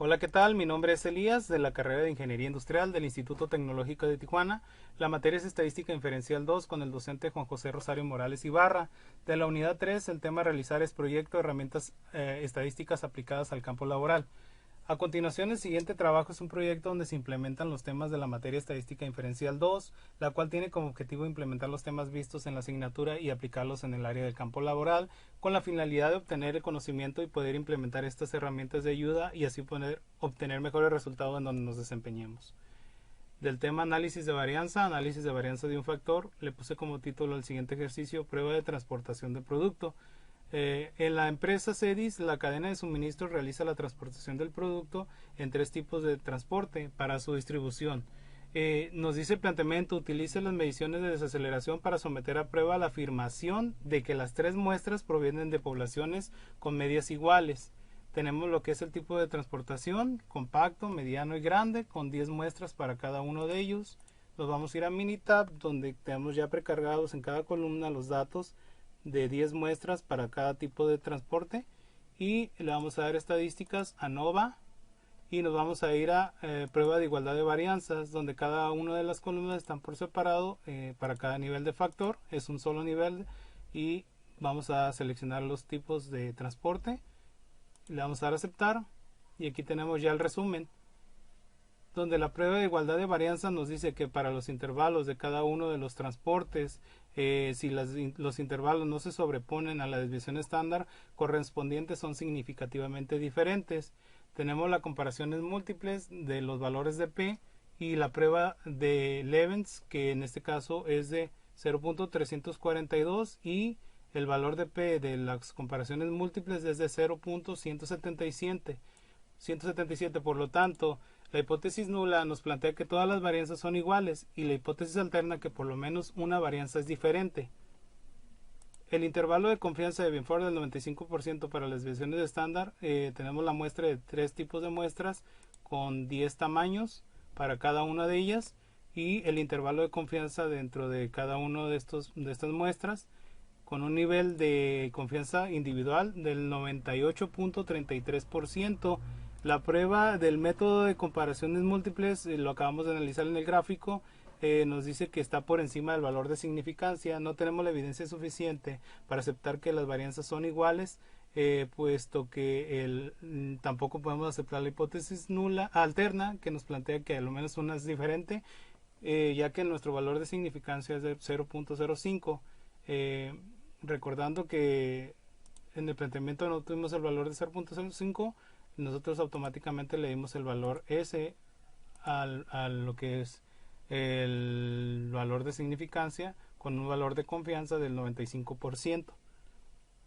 Hola, ¿qué tal? Mi nombre es Elías de la carrera de Ingeniería Industrial del Instituto Tecnológico de Tijuana. La materia es Estadística Inferencial 2 con el docente Juan José Rosario Morales Ibarra. De la unidad 3, el tema a realizar es proyecto de herramientas estadísticas aplicadas al campo laboral. A continuación, el siguiente trabajo es un proyecto donde se implementan los temas de la materia Estadística Inferencial 2, la cual tiene como objetivo implementar los temas vistos en la asignatura y aplicarlos en el área del campo laboral, con la finalidad de obtener el conocimiento y poder implementar estas herramientas de ayuda y así poder obtener mejores resultados en donde nos desempeñemos. Del tema análisis de varianza de un factor, le puse como título el siguiente ejercicio: prueba de transportación de producto. En la empresa CEDIS, la cadena de suministro realiza la transportación del producto en tres tipos de transporte para su distribución. Nos dice el planteamiento: utilice las mediciones de desaceleración para someter a prueba la afirmación de que las tres muestras provienen de poblaciones con medias iguales. Tenemos lo que es el tipo de transportación: compacto, mediano y grande, con 10 muestras para cada uno de ellos. Nos vamos a ir a Minitab, donde tenemos ya precargados en cada columna los datos de 10 muestras para cada tipo de transporte, y le vamos a dar estadísticas a NOVA, y nos vamos a ir a prueba de igualdad de varianzas, donde cada una de las columnas están por separado para cada nivel de factor. Es un solo nivel, y vamos a seleccionar los tipos de transporte, le vamos a dar a aceptar, y aquí tenemos ya el resumen, donde la prueba de igualdad de varianza nos dice que para los intervalos de cada uno de los transportes, si los intervalos no se sobreponen a la desviación estándar correspondientes, son significativamente diferentes. Tenemos las comparaciones múltiples de los valores de P y la prueba de Levens, que en este caso es de 0.342, y el valor de P de las comparaciones múltiples es de 0.177. Por lo tanto, la hipótesis nula nos plantea que todas las varianzas son iguales, y la hipótesis alterna que por lo menos una varianza es diferente. El intervalo de confianza de Binford del 95% para las desviaciones de estándar. Tenemos la muestra de tres tipos de muestras con 10 tamaños para cada una de ellas, y el intervalo de confianza dentro de cada uno de estas muestras con un nivel de confianza individual del 98.33%. La prueba del método de comparaciones múltiples, lo acabamos de analizar en el gráfico, nos dice que está por encima del valor de significancia. No tenemos la evidencia suficiente para aceptar que las varianzas son iguales, puesto que tampoco podemos aceptar la hipótesis nula alterna, que nos plantea que al menos una es diferente, ya que nuestro valor de significancia es de 0.05. Recordando que en el planteamiento no tuvimos el valor de 0.05, nosotros automáticamente le dimos el valor S a lo que es el valor de significancia, con un valor de confianza del 95%.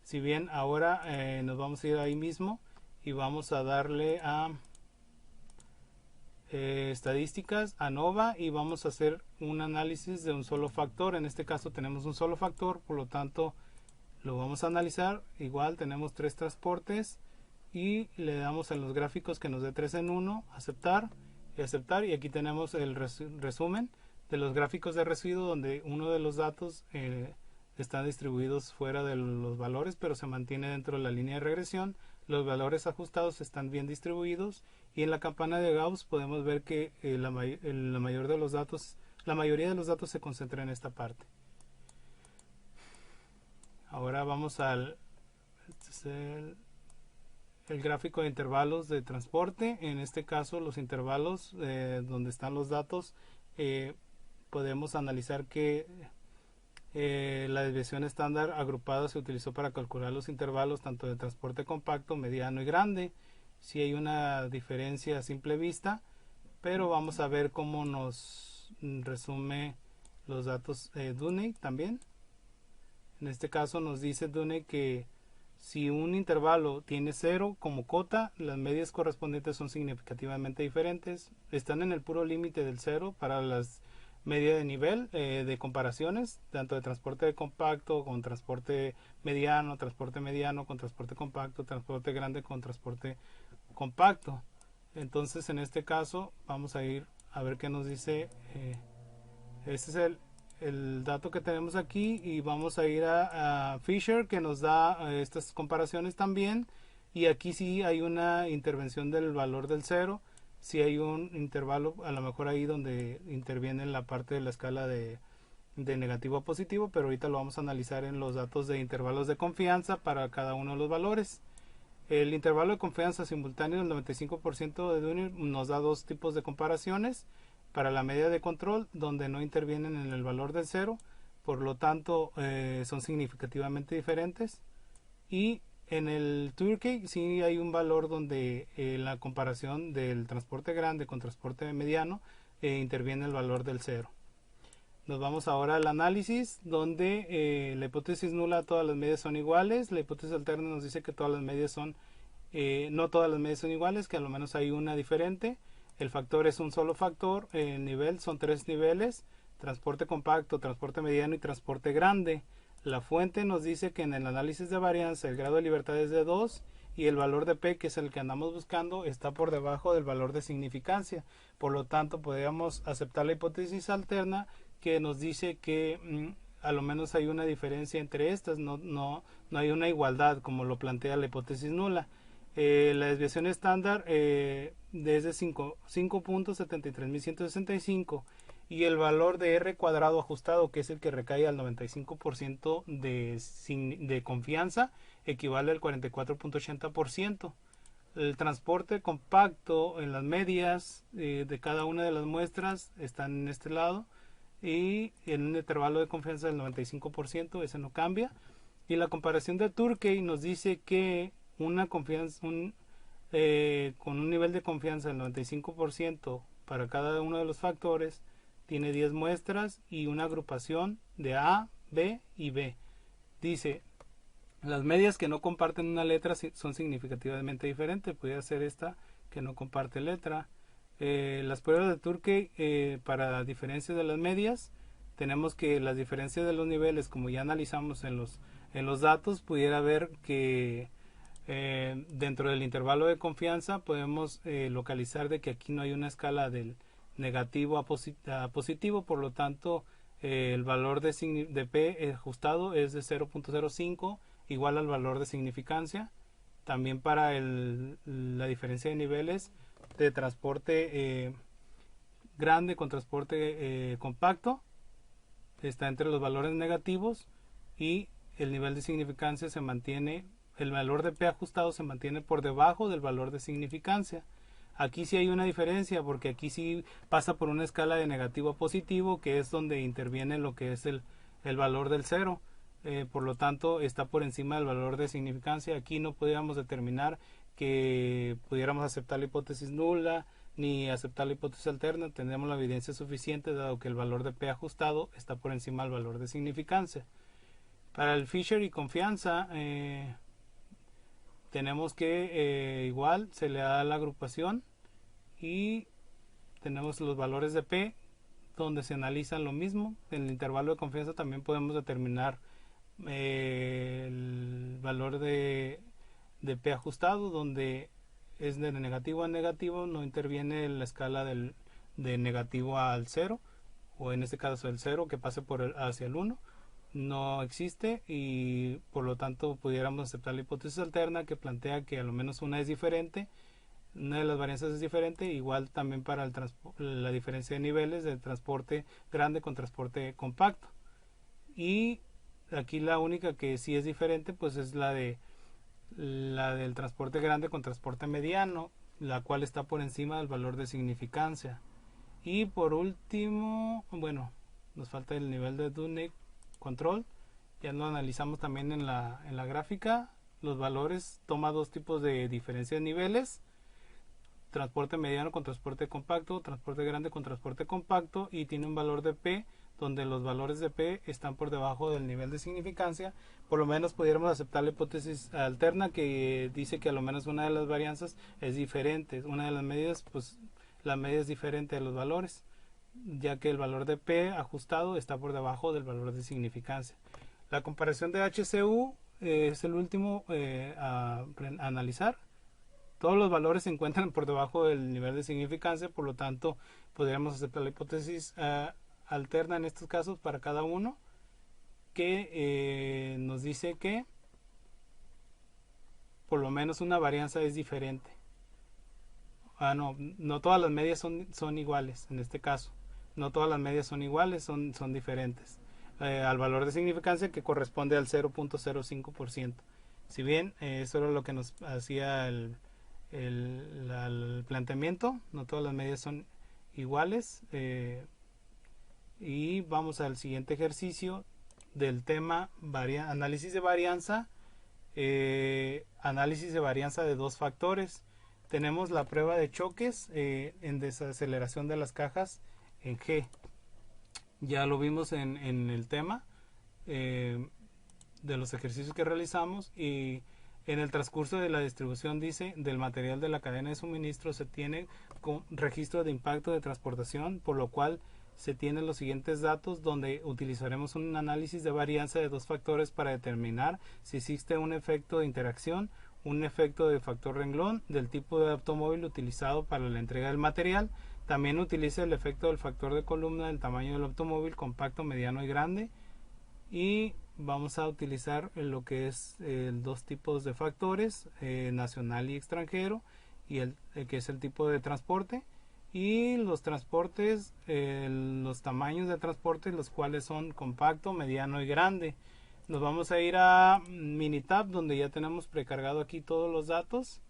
Si bien ahora nos vamos a ir ahí mismo y vamos a darle a estadísticas, a NOVA, y vamos a hacer un análisis de un solo factor. En este caso tenemos un solo factor, por lo tanto lo vamos a analizar. Igual tenemos tres transportes, y le damos en los gráficos que nos dé 3 en 1, aceptar y aceptar, y aquí tenemos el resumen de los gráficos de residuo, donde uno de los datos están distribuidos fuera de los valores, pero se mantiene dentro de la línea de regresión. Los valores ajustados están bien distribuidos, y en la campana de Gauss podemos ver que la mayoría de los datos se concentra en esta parte. Ahora vamos al el gráfico de intervalos de transporte. En este caso, los intervalos donde están los datos, podemos analizar que la desviación estándar agrupada se utilizó para calcular los intervalos tanto de transporte compacto, mediano y grande. Sí hay una diferencia a simple vista, pero vamos a ver cómo nos resume los datos Dunning también. En este caso nos dice Dunning que si un intervalo tiene 0 como cota, las medias correspondientes son significativamente diferentes. Están en el puro límite del 0 para las medias de nivel de comparaciones, tanto de transporte compacto con transporte mediano con transporte compacto, transporte grande con transporte compacto. Entonces, en este caso, vamos a ir a ver qué nos dice. Este es el dato que tenemos aquí, y vamos a ir a Fisher, que nos da estas comparaciones también. y aquí sí hay una intervención del valor del cero, sí hay un intervalo a lo mejor ahí donde interviene la parte de la escala de negativo a positivo, pero ahorita lo vamos a analizar en los datos de intervalos de confianza para cada uno de los valores. El intervalo de confianza simultáneo del 95% de Dunning nos da dos tipos de comparaciones. Para la media de control, donde no intervienen en el valor del cero, por lo tanto son significativamente diferentes. Y en el Turkey sí hay un valor donde la comparación del transporte grande con transporte mediano interviene el valor del cero. Nos vamos ahora al análisis, donde la hipótesis nula, todas las medias son iguales. La hipótesis alterna nos dice que todas las medias son, no todas las medias son iguales, que a lo menos hay una diferente. El factor es un solo factor. El nivel son tres niveles: transporte compacto, transporte mediano y transporte grande. La fuente nos dice que en el análisis de varianza el grado de libertad es de 2 y el valor de P, que es el que andamos buscando, está por debajo del valor de significancia. Por lo tanto, podríamos aceptar la hipótesis alterna, que nos dice que a lo menos hay una diferencia entre estas, no hay una igualdad como lo plantea la hipótesis nula. La desviación estándar es de 5.73165 y el valor de R cuadrado ajustado, que es el que recae al 95% de confianza, equivale al 44.80%. El transporte compacto en las medias de cada una de las muestras están en este lado, y en un intervalo de confianza del 95%, ese no cambia. Y la comparación de Turkey nos dice que una confianza con un nivel de confianza del 95% para cada uno de los factores tiene 10 muestras y una agrupación de A, B y B. Dice, las medias que no comparten una letra son significativamente diferentes. Podría ser esta que no comparte letra. Las pruebas de Turkey para diferencias de las medias, tenemos que las diferencias de los niveles, como ya analizamos en los datos, pudiera ver que dentro del intervalo de confianza podemos localizar de que aquí no hay una escala del negativo a positivo, por lo tanto el valor de P ajustado es de 0.05, igual al valor de significancia. También para la diferencia de niveles de transporte grande con transporte compacto está entre los valores negativos, y el nivel de significancia se mantiene, el valor de P ajustado se mantiene por debajo del valor de significancia. Aquí sí hay una diferencia, porque aquí sí pasa por una escala de negativo a positivo, que es donde interviene lo que es el valor del cero. Por lo tanto está por encima del valor de significancia. Aquí no podríamos determinar que pudiéramos aceptar la hipótesis nula ni aceptar la hipótesis alterna. Tendríamos la evidencia suficiente, dado que el valor de P ajustado está por encima del valor de significancia. Para el Fisher y confianza tenemos que igual se le da la agrupación y tenemos los valores de P, donde se analizan lo mismo. En el intervalo de confianza también podemos determinar el valor de P ajustado, donde es de negativo a negativo, no interviene la escala de negativo al cero, o en este caso el cero que pase hacia el 1, no existe, y por lo tanto pudiéramos aceptar la hipótesis alterna, que plantea que a lo menos una es diferente, una de las varianzas es diferente. Igual también para la diferencia de niveles de transporte grande con transporte compacto. Y aquí la única que sí es diferente pues es la del transporte grande con transporte mediano, la cual está por encima del valor de significancia. Y por último, bueno, nos falta el nivel de Dunning control. Ya lo analizamos también en la gráfica. Los valores toma dos tipos de diferencia de niveles: transporte mediano con transporte compacto, transporte grande con transporte compacto, y tiene un valor de P donde los valores de P están por debajo del nivel de significancia. Por lo menos pudiéramos aceptar la hipótesis alterna, que dice que a lo menos una de las varianzas es diferente, una de las medidas, pues la media es diferente de los valores, ya que el valor de P ajustado está por debajo del valor de significancia. La comparación de HCU es el último a analizar. Todos los valores se encuentran por debajo del nivel de significancia, por lo tanto podríamos aceptar la hipótesis alterna en estos casos para cada uno, que nos dice que por lo menos una varianza es diferente. No todas las medias son iguales en este caso. No todas las medias son iguales, son diferentes. Al valor de significancia que corresponde al 0.05%. Si bien eso era lo que nos hacía el planteamiento, no todas las medias son iguales. Y vamos al siguiente ejercicio del tema análisis de varianza. Análisis de varianza de dos factores. Tenemos la prueba de choques en desaceleración de las cajas en G. Ya lo vimos en el tema de los ejercicios que realizamos, y en el transcurso de la distribución dice del material de la cadena de suministro se tiene con registro de impacto de transportación, por lo cual se tienen los siguientes datos, donde utilizaremos un análisis de varianza de dos factores para determinar si existe un efecto de interacción, un efecto de factor renglón del tipo de automóvil utilizado para la entrega del material. También utiliza el efecto del factor de columna del tamaño del automóvil compacto, mediano y grande. Y vamos a utilizar lo que es dos tipos de factores, nacional y extranjero, y el que es el tipo de transporte, y los transportes, los tamaños de transporte, los cuales son compacto, mediano y grande. Nos vamos a ir a Minitab, donde ya tenemos precargado aquí todos los datos.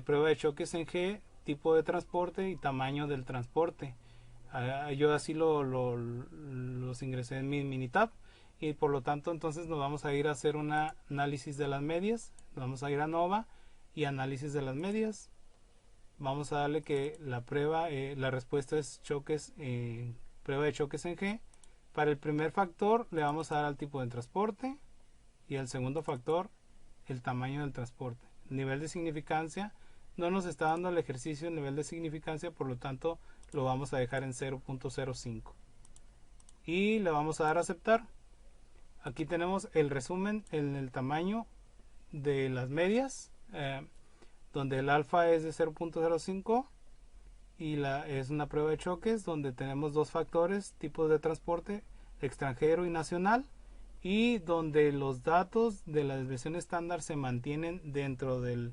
Prueba de choques en G, tipo de transporte y tamaño del transporte. Yo así los ingresé en mi Minitab, y por lo tanto entonces nos vamos a ir a hacer un análisis de las medias. Nos vamos a ir a Nova y análisis de las medias. Vamos a darle que la prueba, la respuesta es choques, prueba de choques en G. Para el primer factor le vamos a dar al tipo de transporte, y al segundo factor el tamaño del transporte. Nivel de significancia, no nos está dando el ejercicio el nivel de significancia, por lo tanto lo vamos a dejar en 0.05 y le vamos a dar a aceptar. Aquí tenemos el resumen en el tamaño de las medias, donde el alfa es de 0.05 y es una prueba de choques donde tenemos dos factores, tipos de transporte, extranjero y nacional, y donde los datos de la desviación estándar se mantienen dentro de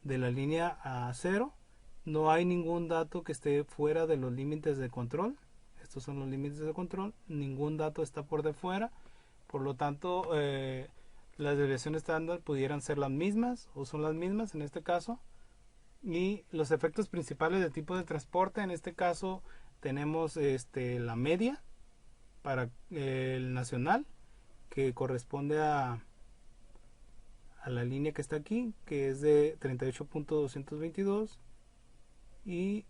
la línea a 0. No hay ningún dato que esté fuera de los límites de control. Estos son los límites de control. Ningún dato está por de fuera. Por lo tanto, las desviaciones estándar pudieran ser las mismas, o son las mismas en este caso. Y los efectos principales de tipo de transporte, en este caso tenemos la media para el nacional, que corresponde a la línea que está aquí, que es de 38.222, y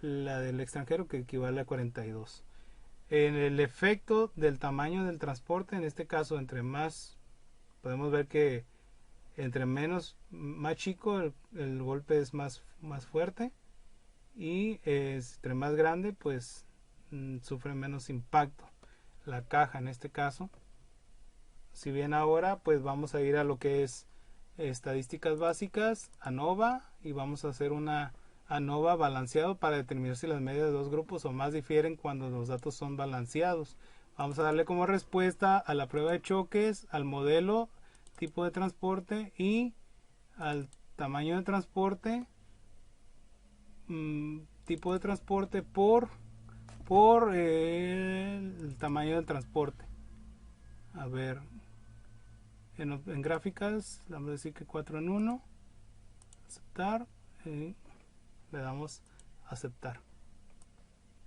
la del extranjero, que equivale a 42. En el efecto del tamaño del transporte, en este caso, entre más, podemos ver que entre más chico el golpe es más fuerte, y entre más grande pues sufre menos impacto la caja en este caso. Si bien ahora pues vamos a ir a lo que es estadísticas básicas, ANOVA, y vamos a hacer una ANOVA balanceado para determinar si las medias de dos grupos o más difieren cuando los datos son balanceados. Vamos a darle como respuesta a la prueba de choques, al modelo, tipo de transporte y al tamaño de transporte, tipo de transporte por el tamaño del transporte. A ver, en gráficas vamos a decir que 4 en 1, aceptar, y le damos aceptar.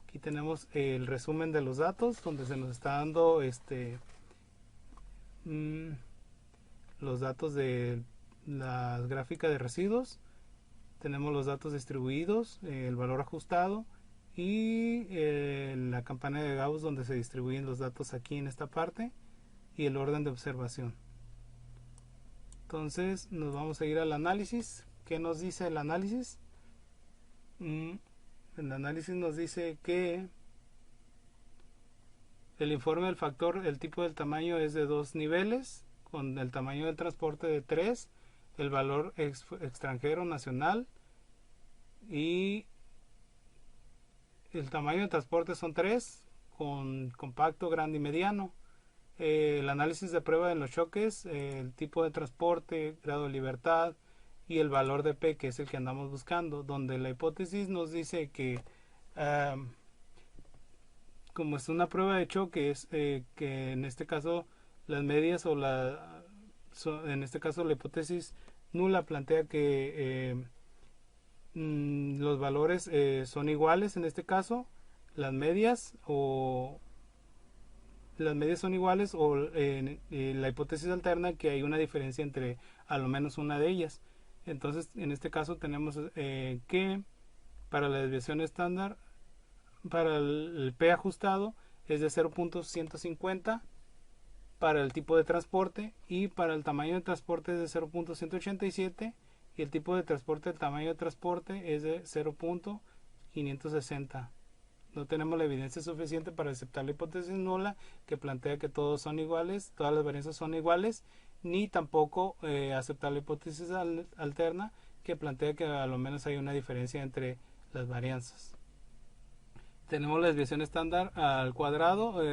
Aquí tenemos el resumen de los datos, donde se nos está dando los datos de la gráfica de residuos. Tenemos los datos distribuidos, el valor ajustado, y la campana de Gauss, donde se distribuyen los datos aquí en esta parte, y el orden de observación. Entonces nos vamos a ir al análisis. ¿Qué nos dice el análisis? El análisis nos dice que el informe del factor, el tipo del tamaño es de 2 niveles, con el tamaño del transporte de 3, el valor extranjero nacional, y el tamaño de transporte son 3, con compacto, grande y mediano. El análisis de prueba en los choques, el tipo de transporte, grado de libertad, y el valor de P, que es el que andamos buscando, donde la hipótesis nos dice que como es una prueba de choque, es que en este caso las medias en este caso la hipótesis nula plantea que los valores son iguales, en este caso las medias son iguales, o la hipótesis alterna que hay una diferencia entre a lo menos una de ellas. Entonces en este caso tenemos que para la desviación estándar, para el P ajustado es de 0.150 para el tipo de transporte, y para el tamaño de transporte es de 0.187, y el tipo de transporte, el tamaño de transporte es de 0.560. No tenemos la evidencia suficiente para aceptar la hipótesis nula, que plantea que todos son iguales, todas las varianzas son iguales, ni tampoco aceptar la hipótesis alterna, que plantea que a lo menos hay una diferencia entre las varianzas. Tenemos la desviación estándar al cuadrado,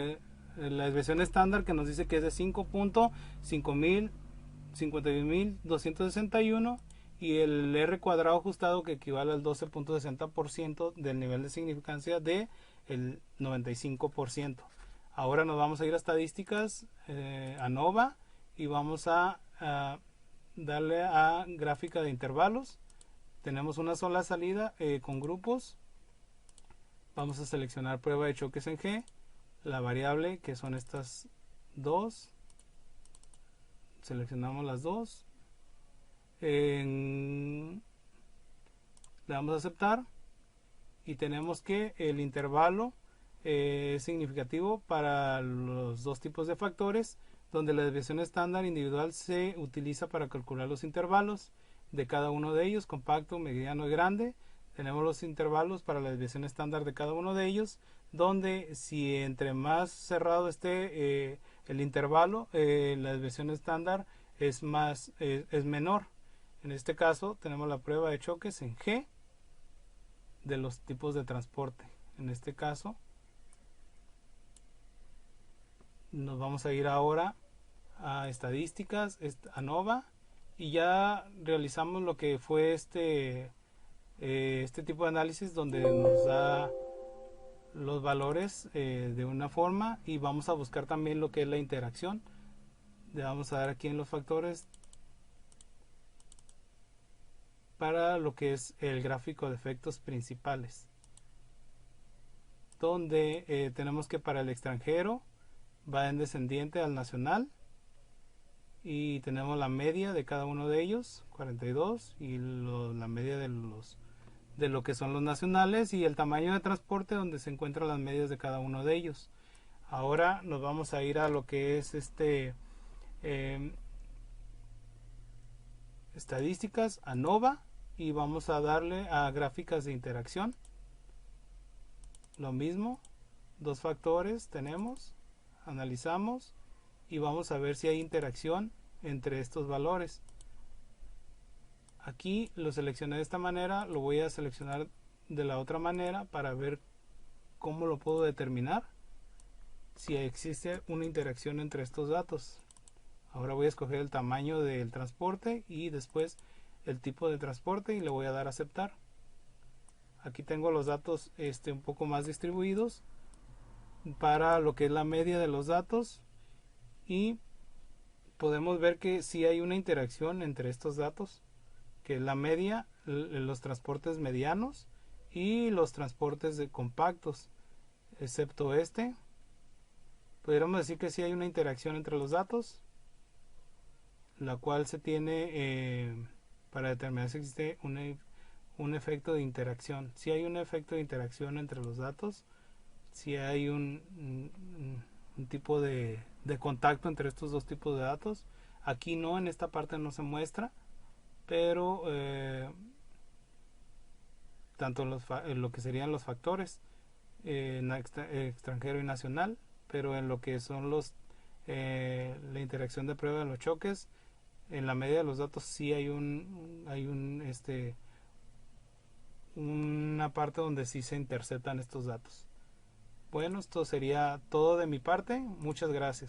la desviación estándar que nos dice que es de 5.51.261, y el R cuadrado ajustado, que equivale al 12.60% del nivel de significancia de el 95%. Ahora nos vamos a ir a estadísticas, a ANOVA, y vamos a darle a gráfica de intervalos. Tenemos una sola salida con grupos. Vamos a seleccionar prueba de choques en G, la variable que son estas dos, seleccionamos las dos, le damos a aceptar, y tenemos que el intervalo es significativo para los dos tipos de factores, donde la desviación estándar individual se utiliza para calcular los intervalos de cada uno de ellos, compacto, mediano y grande. Tenemos los intervalos para la desviación estándar de cada uno de ellos, donde si entre más cerrado esté el intervalo, la desviación estándar es menor. En este caso tenemos la prueba de choques en G de los tipos de transporte. En este caso nos vamos a ir ahora a estadísticas, a ANOVA, y ya realizamos lo que fue este tipo de análisis, donde nos da los valores de una forma, y vamos a buscar también lo que es la interacción. Le vamos a dar aquí en los factores para lo que es el gráfico de efectos principales, donde tenemos que para el extranjero va en descendiente al nacional, y tenemos la media de cada uno de ellos, 42, y la media de lo que son los nacionales, y el tamaño de transporte, donde se encuentran las medias de cada uno de ellos. Ahora nos vamos a ir a lo que es estadísticas, ANOVA, y vamos a darle a gráficas de interacción. Lo mismo, dos factores tenemos, analizamos, y vamos a ver si hay interacción entre estos valores. Aquí lo seleccioné de esta manera, lo voy a seleccionar de la otra manera para ver cómo lo puedo determinar si existe una interacción entre estos datos. Ahora voy a escoger el tamaño del transporte y después el tipo de transporte, y le voy a dar a aceptar. Aquí tengo los datos un poco más distribuidos para lo que es la media de los datos, y podemos ver que sí hay una interacción entre estos datos, que es la media, los transportes medianos y los transportes de compactos, excepto pudiéramos decir que sí hay una interacción entre los datos, la cual se tiene para determinar si existe un efecto de interacción. Si hay un efecto de interacción entre los datos, si hay un tipo de contacto entre estos dos tipos de datos. Aquí no, en esta parte no se muestra, pero tanto lo que serían los factores extranjero y nacional, pero en lo que son la interacción de prueba de los choques, en la media de los datos sí hay una parte donde sí se interceptan estos datos. Bueno, esto sería todo de mi parte. Muchas gracias.